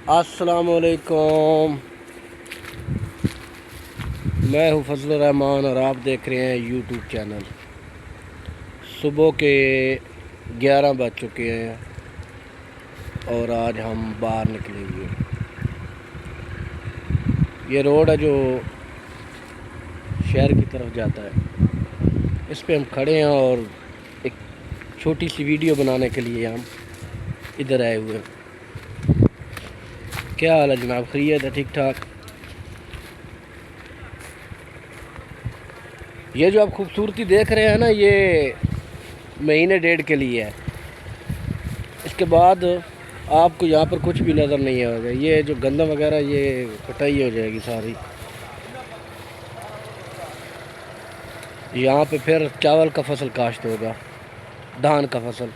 السلام علیکم، میں ہوں فضل الرحمان اور آپ دیکھ رہے ہیں یوٹیوب چینل۔ صبح کے 11 بج چکے ہیں اور آج ہم باہر نکلیں گے۔ یہ روڈ ہے جو شہر کی طرف جاتا ہے، اس پہ ہم کھڑے ہیں اور ایک چھوٹی سی ویڈیو بنانے کے لیے ہم ادھر آئے ہوئے ہیں۔ کیا حال ہے جناب؟ خیریت ہے؟ ٹھیک ٹھاک؟ یہ جو آپ خوبصورتی دیکھ رہے ہیں نا، یہ مہینے ڈیڑھ کے لیے ہے۔ اس کے بعد آپ کو یہاں پر کچھ بھی نظر نہیں آئے گا۔ یہ جو گندم وغیرہ یہ کٹائی ہو جائے گی ساری۔ یہاں پہ پھر چاول کا فصل کاشت ہوگا، دھان کا فصل۔